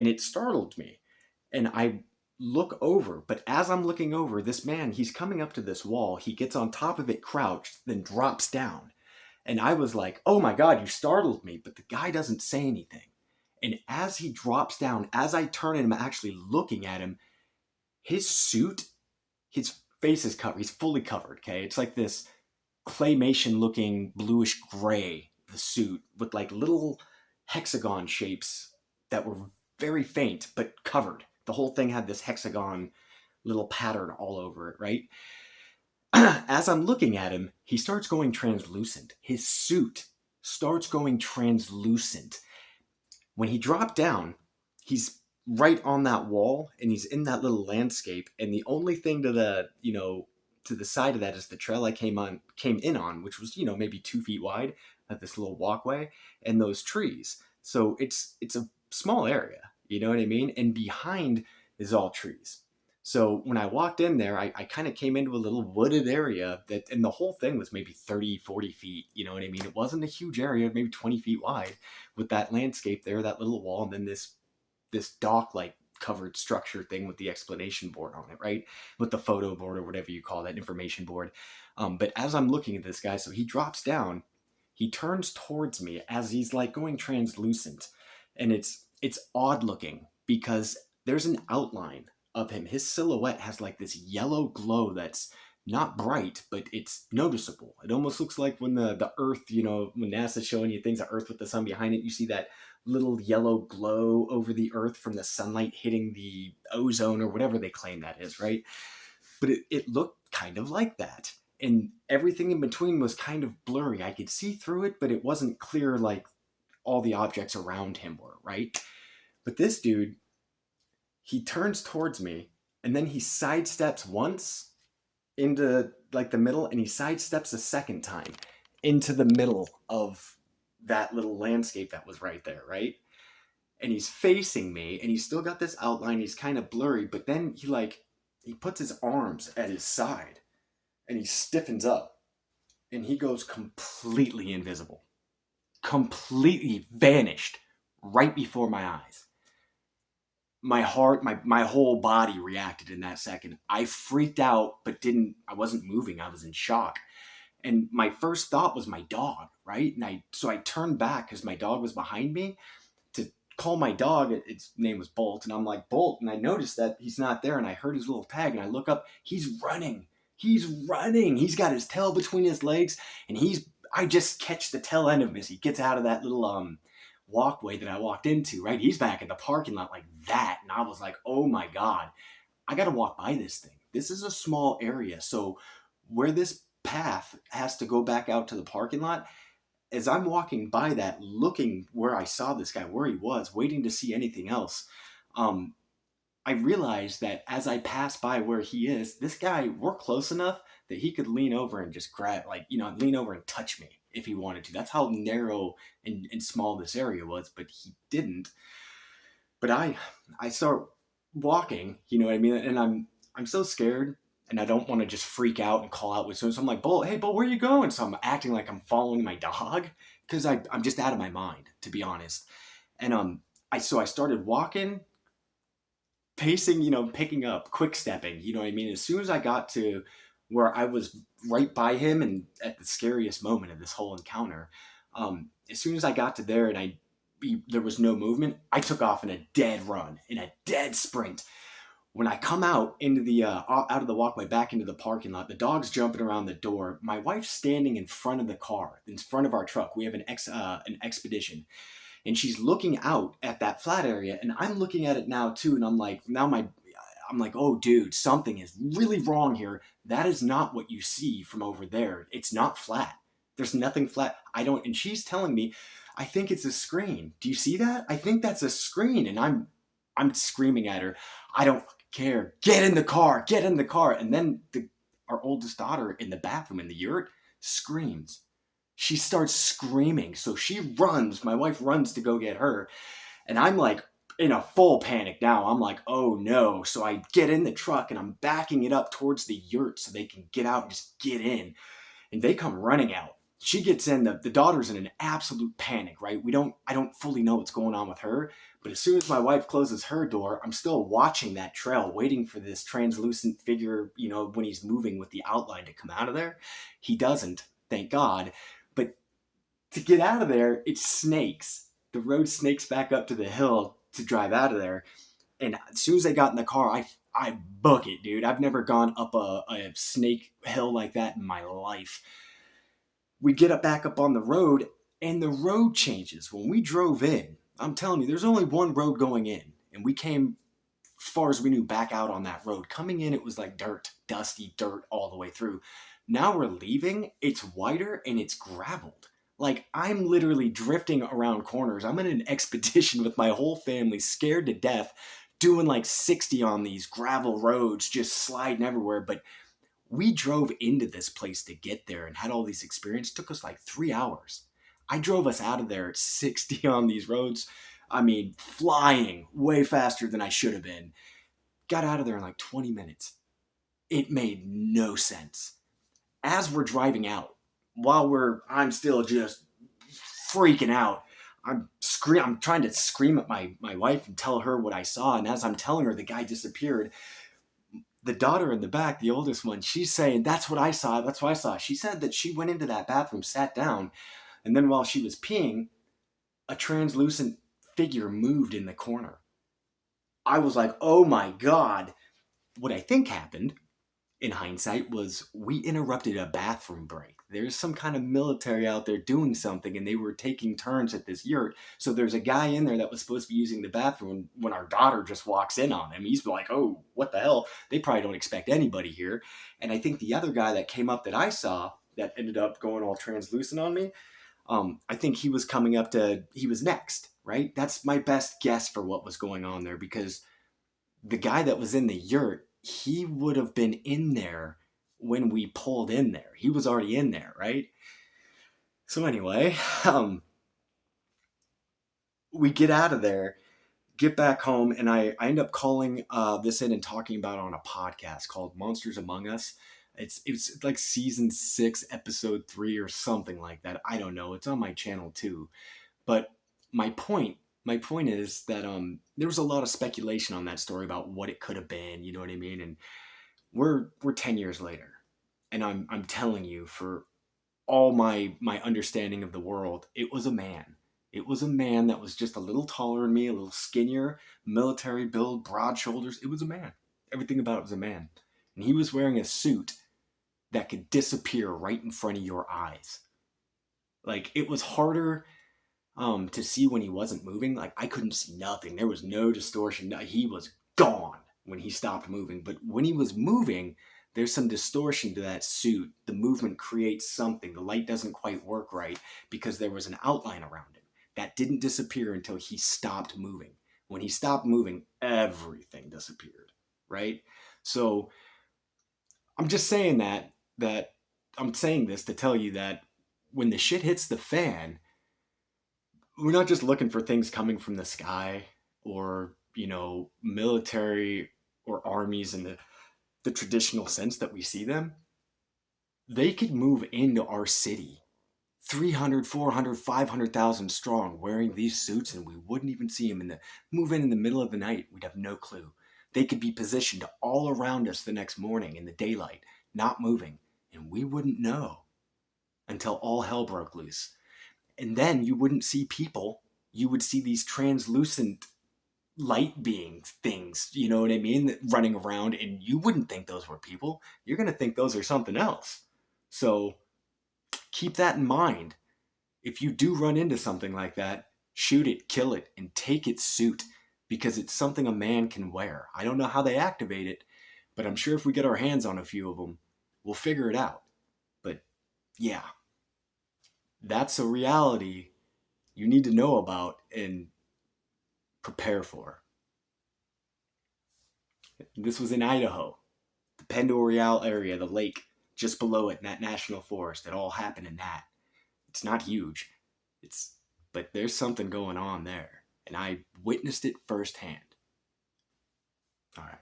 and it startled me. And I look over, but as I'm looking over, this man, he's coming up to this wall. He gets on top of it crouched, then drops down. And I was like, oh my God, you startled me. But the guy doesn't say anything. And as he drops down, as I turn and I'm actually looking at him, his suit, his face is covered. He's fully covered, okay? It's like this claymation looking bluish gray, the suit, with like little hexagon shapes that were very faint but covered. The whole thing had this hexagon little pattern all over it, right? As I'm looking at him, he starts going translucent. His suit starts going translucent. When he dropped down, he's right on that wall and he's in that little landscape. And the only thing to the side of that is the trail I came in on, which was, maybe 2 feet wide at this little walkway and those trees. So it's a small area, you know what I mean? And behind is all trees. So when I walked in there, I kind of came into a little wooded area and the whole thing was maybe 30, 40 feet. You know what I mean? It wasn't a huge area, maybe 20 feet wide with that landscape there, that little wall, and then this dock like covered structure thing with the explanation board on it, right? With the photo board or whatever you call that, information board. But as I'm looking at this guy, so he drops down, he turns towards me as he's like going translucent, and it's odd looking because there's an outline of him. His silhouette has like this yellow glow that's not bright, but it's noticeable. It almost looks like when the Earth, when NASA's showing you things of Earth with the sun behind it, you see that little yellow glow over the Earth from the sunlight hitting the ozone or whatever they claim that is, right? But it looked kind of like that. And everything in between was kind of blurry. I could see through it, but it wasn't clear like all the objects around him were, right? But this dude, he turns towards me and then he sidesteps once into like the middle and he sidesteps a second time into the middle of that little landscape that was right there, right? And he's facing me and he's still got this outline. He's kind of blurry, but then he puts his arms at his side and he stiffens up and he goes completely invisible, completely vanished right before my eyes. My heart, my whole body reacted in that second. I freaked out, but I wasn't moving. I was in shock. And my first thought was my dog, right? And so I turned back because my dog was behind me to call my dog. Its name was Bolt. And I'm like, Bolt. And I noticed that he's not there. And I heard his little tag. And I look up. He's running. He's running. He's got his tail between his legs. And I just catch the tail end of him as he gets out of that little walkway that I walked into, right? He's back in the parking lot like that. And I was like, oh my God, I got to walk by this thing. This is a small area. So where this path has to go back out to the parking lot, as I'm walking by that, looking where I saw this guy, where he was, waiting to see anything else, um, I realized that as I pass by where he is, this guy, we're close enough that he could lean over and just grab, like, lean over and touch me if he wanted to. That's how narrow and small this area was, but he didn't. But I start walking, you know what I mean? And I'm so scared and I don't want to just freak out and call out with someone. So I'm like, Bull, hey, Bull, where are you going? So I'm acting like I'm following my dog because I'm just out of my mind, to be honest. And I started walking, pacing, picking up, quick stepping, you know what I mean? As soon as I got to where I was right by him and at the scariest moment of this whole encounter, as soon as I got to there and there was no movement, I took off in a dead run, in a dead sprint. When I come out into the out of the walkway back into the parking lot, the dog's jumping around the door. My wife's standing in front of the car, in front of our truck. We have an Expedition, and she's looking out at that flat area, and I'm looking at it now too. And I'm like, oh, dude, something is really wrong here. That is not what you see from over there. It's not flat. There's nothing flat. And she's telling me, I think it's a screen. Do you see that? I think that's a screen. And I'm screaming at her, I don't care. Get in the car. Get in the car. And then our oldest daughter in the bathroom in the yurt screams. She starts screaming. So she runs. My wife runs to go get her. And I'm like in a full panic now. I'm like, oh no. So I get in the truck and I'm backing it up towards the yurt so they can get out and just get in. And they come running out. She gets in, the daughter's in an absolute panic, right? I don't fully know what's going on with her, But as soon as my wife closes her door, I'm still watching that trail, waiting for this translucent figure, when he's moving with the outline to come out of there. He doesn't, thank God. But to get out of there, it snakes. The road snakes back up to the hill to drive out of there. And as soon as I got in the car, I book it, dude. I've never gone up a snake hill like that in my life. We get back up on the road, and the road changes. When we drove in, I'm telling you, there's only one road going in. And we came, as far as we knew, back out on that road. Coming in, it was like dirt, dusty dirt all the way through. Now we're leaving, it's wider and it's graveled. Like, I'm literally drifting around corners. I'm in an expedition with my whole family, scared to death, doing like 60 on these gravel roads, just sliding everywhere. But we drove into this place to get there and had all these experiences. It took us like 3 hours. I drove us out of there at 60 on these roads. I mean, flying way faster than I should have been. Got out of there in like 20 minutes. It made no sense. As we're driving out, I'm still just freaking out. I'm trying to scream at my wife and tell her what I saw. And as I'm telling her, the guy disappeared. The daughter in the back, the oldest one, she's saying, that's what I saw. That's what I saw. She said that she went into that bathroom, sat down, and then while she was peeing, a translucent figure moved in the corner. I was like, oh my God. What I think happened, in hindsight, was we interrupted a bathroom break. There's some kind of military out there doing something, and they were taking turns at this yurt. So there's a guy in there that was supposed to be using the bathroom when our daughter just walks in on him. He's like, oh, what the hell? They probably don't expect anybody here. And I think the other guy that came up that I saw that ended up going all translucent on me, I think he was next, right? That's my best guess for what was going on there, because the guy that was in the yurt, he would have been in there when we pulled in there. He was already in there, right? So anyway, we get out of there, get back home, and I end up calling this in and talking about it on a podcast called Monsters Among Us. It's like season 6, episode 3 or something like that. I don't know. It's on my channel too. But my point is that there was a lot of speculation on that story about what it could have been, you know what I mean? And we're 10 years later, and I'm telling you, for all my understanding of the world, it was a man. It was a man that was just a little taller than me, a little skinnier, military build, broad shoulders. It was a man. Everything about it was a man. And he was wearing a suit that could disappear right in front of your eyes. Like, it was harder to see when he wasn't moving. Like, I couldn't see nothing. There was no distortion. He was gone when he stopped moving. But when he was moving, there's some distortion to that suit. The movement creates something. The light doesn't quite work right because there was an outline around him that didn't disappear until he stopped moving. When he stopped moving, everything disappeared, right? So I'm just saying that I'm saying this to tell you that when the shit hits the fan, we're not just looking for things coming from the sky or, military or armies in the traditional sense that we see them. They could move into our city 300, 400, 500,000 strong wearing these suits, and we wouldn't even see them move in the middle of the night. We'd have no clue. They could be positioned all around us the next morning in the daylight, not moving, and we wouldn't know until all hell broke loose. And then you wouldn't see people. You would see these translucent light being things, you know what I mean, running around, and you wouldn't think those were people. You're going to think those are something else. So keep that in mind. If you do run into something like that, shoot it, kill it, and take its suit, because it's something a man can wear. I don't know how they activate it, but I'm sure if we get our hands on a few of them, we'll figure it out. But yeah, that's a reality you need to know about and prepare for. This was in Idaho, the Pend Oreille area, the lake just below it in that national forest. It all happened in that. It's not huge, but there's something going on there, and I witnessed it firsthand. All right.